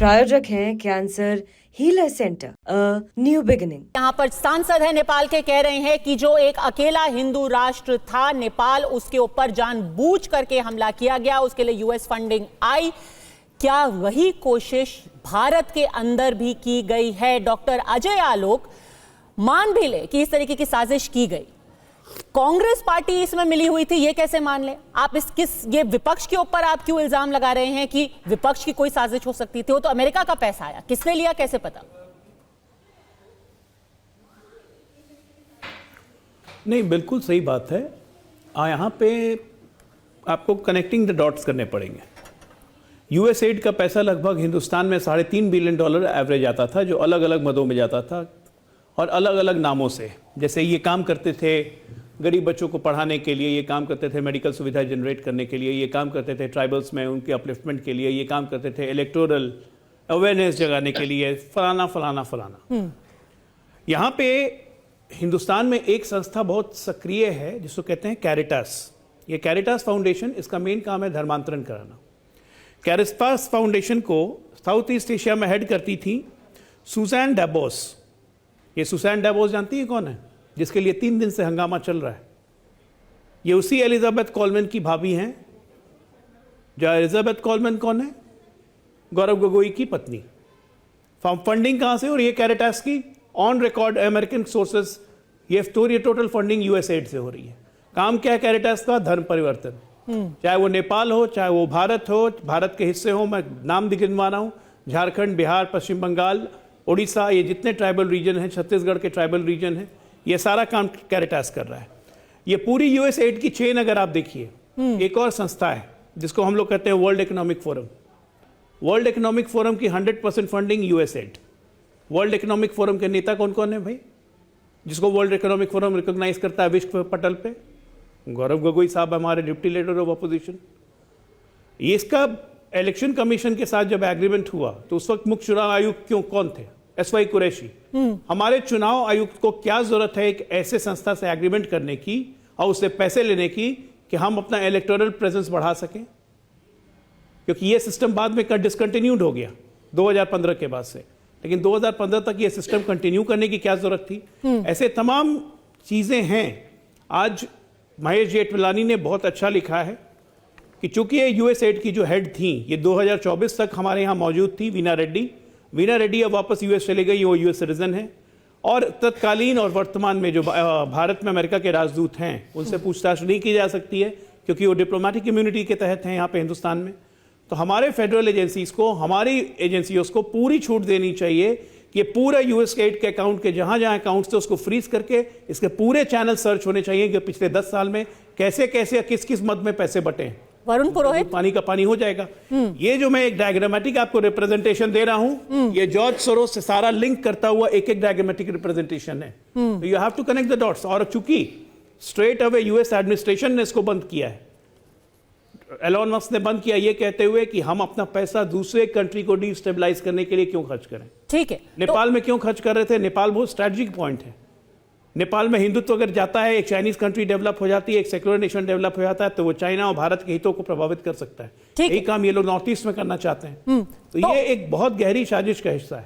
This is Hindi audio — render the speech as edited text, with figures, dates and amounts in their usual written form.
प्रायोजक हैं cancer healer centre, new beginning. यहाँ पर सांसद है नेपाल के, कह रहे हैं कि जो एक अकेला हिंदू राष्ट्र था नेपाल, उसके ऊपर जानबूझ करके हमला किया गया, उसके लिए यूएस फंडिंग आई। क्या वही कोशिश भारत के अंदर भी की गई है? डॉक्टर अजय आलोक मान भी ले कि इस तरीके की साजिश की गई, कांग्रेस पार्टी इसमें मिली हुई थी, ये कैसे मान ले आप? ये विपक्ष के ऊपर आप क्यों इल्जाम लगा रहे हैं कि विपक्ष की कोई साजिश हो सकती थी? वो तो अमेरिका का पैसा आया, किसने लिया कैसे पता? नहीं, बिल्कुल सही बात है। यहाँ पे आपको कनेक्टिंग द डॉट्स करने पड़ेंगे। यूएस एड का पैसा लगभग हिंदुस्तान में $3.5 बिलियन एवरेज आता था, जो अलग अलग मदों में जाता था और अलग अलग नामों से। जैसे ये काम करते थे गरीब बच्चों को पढ़ाने के लिए, ये काम करते थे मेडिकल सुविधा जनरेट करने के लिए, ये काम करते थे ट्राइबल्स में उनके अपलिफ्टमेंट के लिए, ये काम करते थे इलेक्टोरल अवेयरनेस जगाने के लिए, फलाना फलाना फलाना। यहाँ पे हिंदुस्तान में एक संस्था बहुत सक्रिय है जिसको कहते हैं कैरिटास। ये कैरिटास फाउंडेशन, इसका मेन काम है धर्मांतरण कराना। कैरिटास फाउंडेशन को साउथ ईस्ट एशिया में हेड करती थी सुसान डेबोस। ये सुसान डेबोस जानती है कौन है? जिसके लिए 3 दिन से हंगामा चल रहा है। ये उसी एलिजाबेथ कॉलमैन की भाभी हैं। जो एलिजाबेथ कॉलमैन कौन है? गौरव गोगोई की पत्नी। फंडिंग कहाँ से? और ये कैरिटास की ऑन रिकॉर्ड अमेरिकन सोर्सेस, ये टोटल फंडिंग यूएस एड से हो रही है। काम क्या है कैरिटास का? धर्म परिवर्तन। चाहे वो नेपाल हो, चाहे वो भारत हो, भारत के हिस्से हो, मैं नाम गिनवा रहा हूँ, झारखंड, बिहार, पश्चिम बंगाल, उड़ीसा, ये जितने ट्राइबल रीजन हैं, छत्तीसगढ़ के ट्राइबल रीजन हैं, ये सारा काम कैरिटास कर रहा है। ये पूरी यूएस एड की चेन अगर आप देखिए, एक और संस्था है जिसको हम लोग कहते हैं world economic forum. World economic forum की 100% funding US add. World economic forum के नेता कौन कौन है भाई, जिसको वर्ल्ड इकोनॉमिक फोरम रिकॉग्नाइज करता है विश्व पटल पे? गौरव गोगोई साहब, हमारे डिप्टी लीडर ऑफ अपोजिशन। ये इसका इलेक्शन कमीशन के साथ जब एग्रीमेंट हुआ तो उस वक्त मुख्य चुनाव आयुक्त कौन थे? एसवाई कुरैशी। हमारे चुनाव आयुक्त को क्या जरूरत है एक ऐसे संस्था से एग्रीमेंट करने की और उससे पैसे लेने की कि हम अपना इलेक्टोरल प्रेजेंस बढ़ा सकें? क्योंकि ये सिस्टम बाद में डिसकंटिन्यूड हो गया 2015 के बाद से, लेकिन 2015 तक ये सिस्टम कंटिन्यू करने की क्या जरूरत थी? ऐसे तमाम चीजें हैं। आज महेश जेठमलानी ने बहुत अच्छा लिखा है कि चूंकि ये यूएस एड की जो हेड थी, ये 2024 तक हमारे यहाँ मौजूद थी, वीना रेड्डी अब वापस यूएस चले गई, वो यूएस सिटीजन है। और तत्कालीन और वर्तमान में जो भारत में अमेरिका के राजदूत हैं, उनसे पूछताछ नहीं की जा सकती है क्योंकि वो डिप्लोमेटिक इम्यूनिटी के तहत हैं यहाँ पे हिंदुस्तान में। तो हमारे फेडरल एजेंसीज को, हमारी एजेंसियों को पूरी छूट देनी चाहिए कि ये पूरा यूएस एड के अकाउंट के जहां जहां अकाउंट्स थे उसको फ्रीज करके इसके पूरे चैनल सर्च होने चाहिए कि पिछले 10 साल में कैसे कैसे किस किस मद में पैसे बटे हैं। वरुण पुरोहित, पानी का पानी हो जाएगा। ये जो मैं एक डायग्रामेटिक आपको रिप्रेजेंटेशन दे रहा हूं, ये जॉर्ज सोरोस से सारा लिंक करता हुआ एक एक डायग्रामेटिक रिप्रेजेंटेशन है। You have to connect the dots. और चूंकि स्ट्रेट अवे यूएस एडमिनिस्ट्रेशन ने इसको बंद किया है, एलोन मस्क ने बंद किया, ये कहते हुए कि हम अपना पैसा दूसरे कंट्री को डिस्टेबलाइज करने के लिए क्यों खर्च करें। ठीक है, नेपाल में क्यों खर्च कर रहे थे? नेपाल बहुत स्ट्रेटेजिक पॉइंट है। नेपाल में हिंदुत्व अगर जाता है, एक चाइनीज कंट्री डेवलप हो जाती है, एक सेक्युलर नेशन डेवलप हो जाता है, तो वो चाइना और भारत के हितों को प्रभावित कर सकता है। यही काम ये लोग नॉर्थ ईस्ट में करना चाहते हैं। तो ये एक बहुत गहरी साजिश का हिस्सा है।